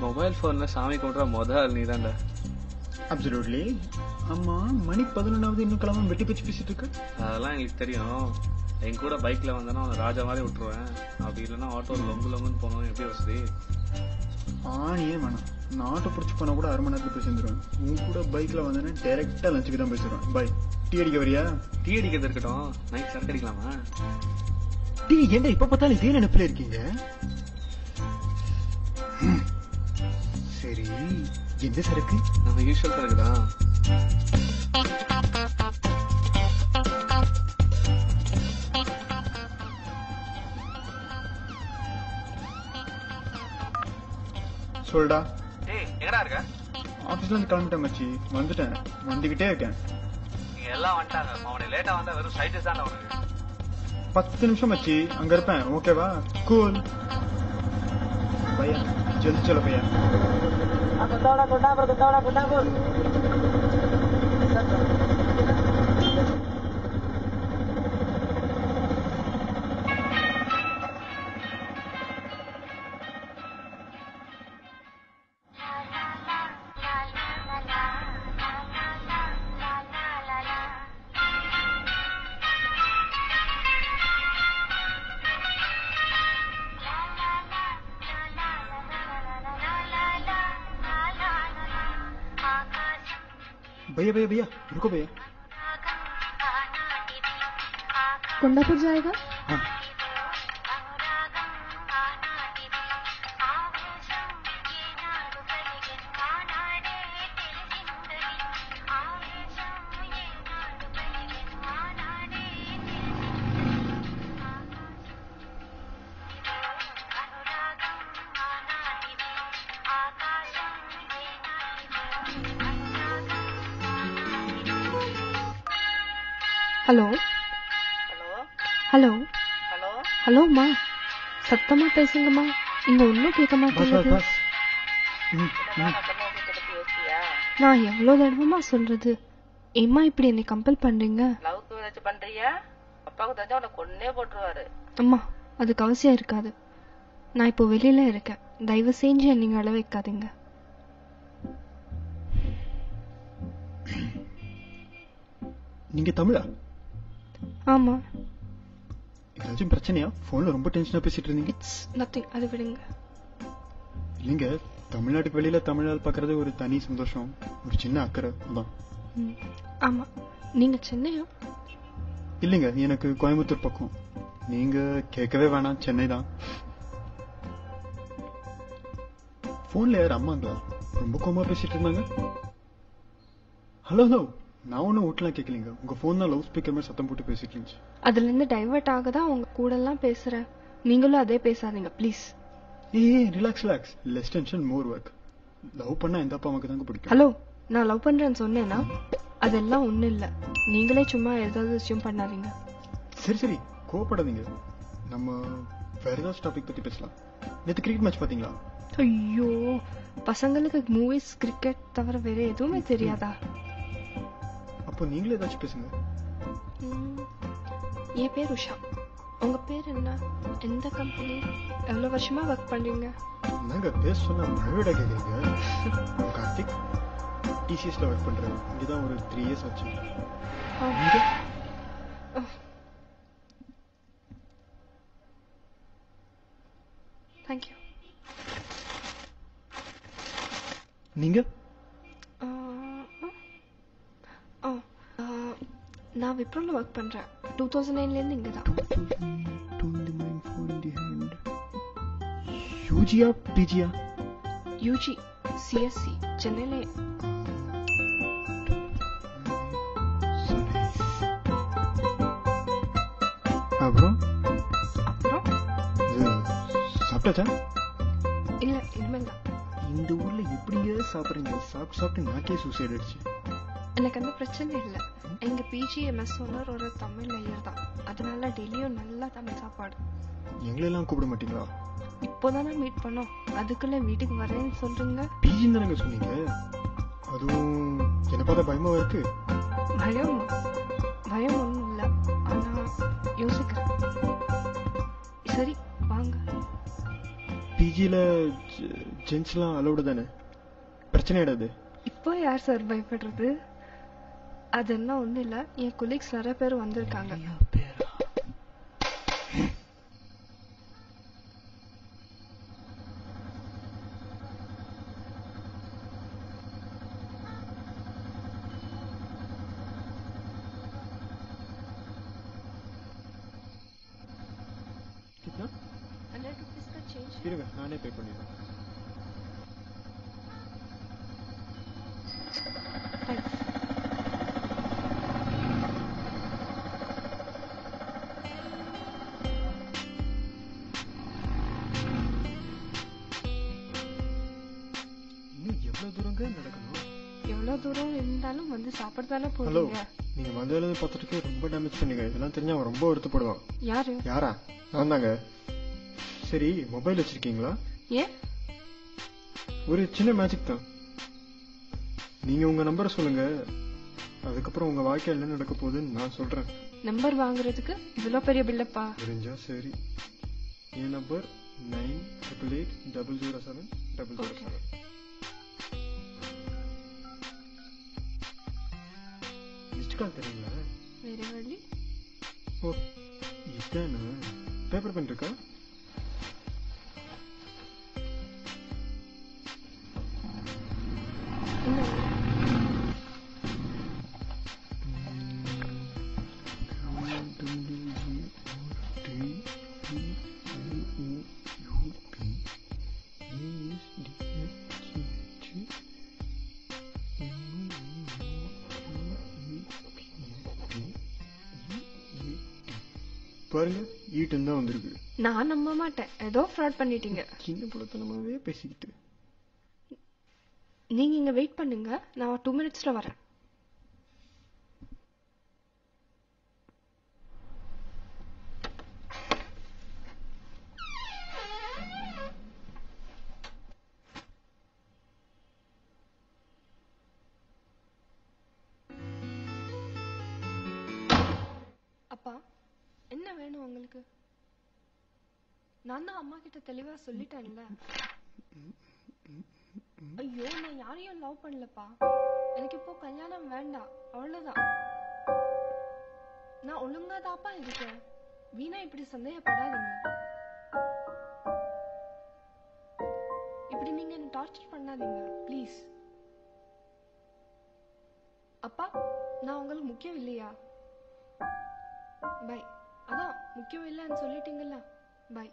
Mobile போன்ல சாமி கும்பிட்ற முதல் நீ தான்டா. அப்சல்யூட்லி. ஆமா, மணி 11 இன்னும் கிளம்ப வெட்டி பேச்சு பேசிட்டு இருக்கு. அதெல்லாம் எங்களுக்கு தெரியும். என் கூட பைக்ல வந்தேன்னா அவனை ராஜா மாதிரி விட்டுருவேன். அப்படி இல்லைன்னா ஆட்டோ லொங்கு லொங்குன்னு போனோம். எப்படி வசதி? ஆனியே வேணாம், நான் ஆட்டோ பிடிச்சி போனா கூட 1/2 மணி நேரத்துல போய் சேர்ந்துருவேன். உன் கூட பைக்ல வந்தேன்னா டைரக்டா லஞ்சுக்கு தான் பேசுவேன். பை. டீ அடிக்க வரியா? டீ அடிக்கிறது இருக்கட்டும், நைட் சரக்கு அடிக்கலாமா? டீ ஏன்டா இப்ப பார்த்தாலும் இதே நினைப்புல இருக்கீங்க? சரி, எந்த சரக்கு? நம்ம யூஸ்வல் சரக்கு தான். சொல்டா. டேய், எங்கடா இருக்க? ஆபீஸ்ல இருந்து கிளம்பிட்டேன் மச்சி. வந்துட்டேன், வந்துகிட்டே இருக்கேன். நீங்க எல்லாம் வந்துட்டாங்க. அவனை லேட்டா வந்தா வெறும் சைடிஸ் தான் உனக்கு. 10 நிமிஷம் மச்சி, அங்க இருப்பேன். ஓகேவா? கூல் பையா, ஜல்தி चलो भैया. भैया भैया भैया रुको भैया. कुंडापुर जाएगा? हाँ. ஹலோ ஹலோ ஹலோ ஹலோம்மா, சத்தமா பேசுங்கம்மா. இங்க ஒன்னும் கேட்க மாட்டேங்குது. நான் எவ்வளவு தடவைமா சொல்றது? ஏம்மா இப்படி என்னை கம்பல் பண்றீங்க? லவ்க்கு ஏதாச்சும் பண்றியா? அப்பாவுக்கு தெரிஞ்சா உன்னை கொன்னே போட்டுருவாரு. அம்மா, அதுக்கு அவசியம் இருக்காது. நான் இப்போ வெளியில இருக்கேன். தயவு செஞ்சு நீங்க அழ வைக்காதீங்க. நீங்க தமிழா? ஆமா. ஏதாச்சும் பிரச்சனையா? போன்ல ரொம்ப டென்ஷனா பேசிட்டு இருந்தீங்க. இட்ஸ் நத்திங், அது விடுங்க. இல்லைங்க, தமிழ்நாட்டுக்கு வெளியில தமிழால் பாக்குறது ஒரு தனி சந்தோஷம், ஒரு சின்ன அக்கறை அதான். ஆமா. நீங்க சென்னையா? இல்லைங்க, எனக்கு கோயம்புத்தூர் பக்கம். நீங்க கேட்கவே வேணாம், சென்னை தான். போன்ல யார் அம்மாங்களா? ரொம்ப கோமா பேசிட்டு இருந்தாங்க. ஹலோ ஹலோ, நான் ஒன்னும் வீட்டுலாம் கேட்கலீங்க. உங்க போன் தான் லவுட் ஸ்பீக்கர் மாதிரி சத்தம் போட்டு பேசிட்டு இருந்துச்சு. அதுல இருந்து டைவர்ட் ஆகதான் உங்க கூட எல்லாம் பேசுறேன். நீங்களும் அதே பேசாதீங்க please. Relax relax, less tension more work. Love பண்ணா எந்த அப்பா அம்மாக்கு தாங்க பிடிக்கும். ஹலோ, நான் லவ் பண்றேன்னு சொன்னேன்னா அதெல்லாம் ஒண்ணும் இல்ல. நீங்களே சும்மா ஏதாவது விஷயம் பண்ணாதீங்க. சரி சரி, கோவப்படாதீங்க. நம்ம வேற ஏதாவது டாபிக் பத்தி பேசலாம். நேத்து கிரிக்கெட் மேட்ச் பாத்தீங்களா? ஐயோ, பசங்களுக்கு மூவிஸ் கிரிக்கெட் தவிர வேற எதுவுமே தெரியாதா? அப்போ நீங்களே ஏதாச்சும் பேசுங்க. என் பேர் உஷா. உங்க பேர் என்ன? எந்த கம்பெனி? எவ்வளவு வருஷமா ஒர்க் பண்றீங்க? நாங்க பேச சொன்னா மழையோட கேக்குறீங்க. கார்த்திக், டிசிஎஸ்ல ஒர்க் பண்றேன். இங்கதான் ஒரு 3 இயர்ஸ் ஆச்சு. தேங்க்யூ. நீங்க? நான் விப்ரோல ஒர்க் பண்றேன். 2009ல இருந்து இங்க தான். யூஜியா பிஜியா? யூஜி சிஎஸ்சி சென்னையில. அப்புறம் அப்புறம் சாப்பிட்டாச்சா? இல்ல, இனிமேல் தான். இந்த ஊர்ல எப்படிங்க சாப்பிடுறீங்க? சாப்பிட்டு நாக்கே சூசைட் அடிச்சு. எனக்கு அந்த பிரச்சனை இல்ல. எங்க பிஜிஎம்எஸ் ஓனர் ஒரு தமிழ் ஐயர் தான். அதனால டெய்லியும் நல்லா தமிழ் சாப்பாடு. எங்களெல்லாம் கூப்பிட மாட்டீங்களா? இப்போதானே மீட் பண்ணோம், அதுக்குள்ள வீட்டுக்கு வரேன்னு சொல்றீங்க. பிஜின்னு தானங்க சொன்னீங்க. அதுவும் என்ன பார்த்தா பயமா இருக்கு. பயம் ஒண்ணும் இல்ல, ஆனா யோசிக்கிறேன். சரி வாங்க. பிஜியில் ஜென்ஸ்லாம் அலௌடு தானே, பிரச்சனை ஆயிடாது. இப்போ யார் சார் பயப்படுறது? அதெல்லாம் ஒன்றும் இல்லை, என் கொலீக்ஸ் நிறைய பேர் வந்திருக்காங்க. இருங்க, நானே பே பண்ணிடுறேன். இன்னும் எவ்வளவு தூரங்க நடக்கணும்? எவ்வளவு தூரம் இருந்தாலும் வந்து சாப்பிடத்தானே ஹலோ, போறீங்க. நீங்க வந்ததுல பார்த்துட்டு ரொம்ப டேமேஜ் பண்ணீங்க. இதெல்லாம் தெரிஞ்சா அவன் ரொம்ப வருத்தப்படுவான். யாரு? யாரா? நான் தாங்க. சரி, மொபைல் வச்சிருக்கீங்களா? ஏன்? ஒரு சின்ன மேஜிக் தான். நீங்க உங்க நம்பரை சொல்லுங்க, அதுக்கப்புறம் உங்க வாழ்க்கையில் என்ன நடக்க போகுதுன்னு நான் சொல்றேன். நம்பர் வாங்குறதுக்கு இவ்வளவு பெரிய பில்லப்பா? புரிஞ்சா சரி. என் நம்பர் 9888007007. மிஸ்ட் கால் தெரியுங்களா? வேற வழி? ஓ, இதுதானா? பேப்பர் பென் இருக்கா? பாருங்க, ஈட்டன் தான் வந்திருக்கு. நான் நம்ப மாட்டேன், ஏதோ ஃப்ராட் பண்ணிட்டீங்க. சின்ன புலத்தனமாவே பேசிக்கிட்டு. நீங்க இங்க வெயிட் பண்ணுங்க, நான் 2 மினிட்ஸ்ல வரேன். அப்பா, என்ன வேணும் உங்களுக்கு? நான் தான் அம்மா கிட்ட தெளிவா சொல்லிட்டேன்ல. ஐயோ, நான் யாரையும் லவ் பண்ணலப்பா. எனக்கு இப்போ கல்யாணம் வேண்டாம், அவ்வளவுதான். நான் ஒழுங்கா தாப்பா இருக்கேன். வீணா இப்படி சந்தேகப்படாதீங்க. இப்படி நீங்க என்ன டார்ச்சர் பண்ணாதீங்க ப்ளீஸ். அப்பா, நான் உங்களுக்கு முக்கியம் இல்லையா? பை. அதான் முக்கியம் இல்லைன்னு சொல்லிட்டீங்கல்ல, பை.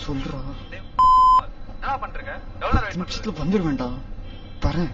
சொல்றா என்ன பண்றீங்க? எவ்வளவு நேரம் வெயிட் பண்றீங்க? நிமிஷத்துல வந்துடுவேன்டா. வரேன்.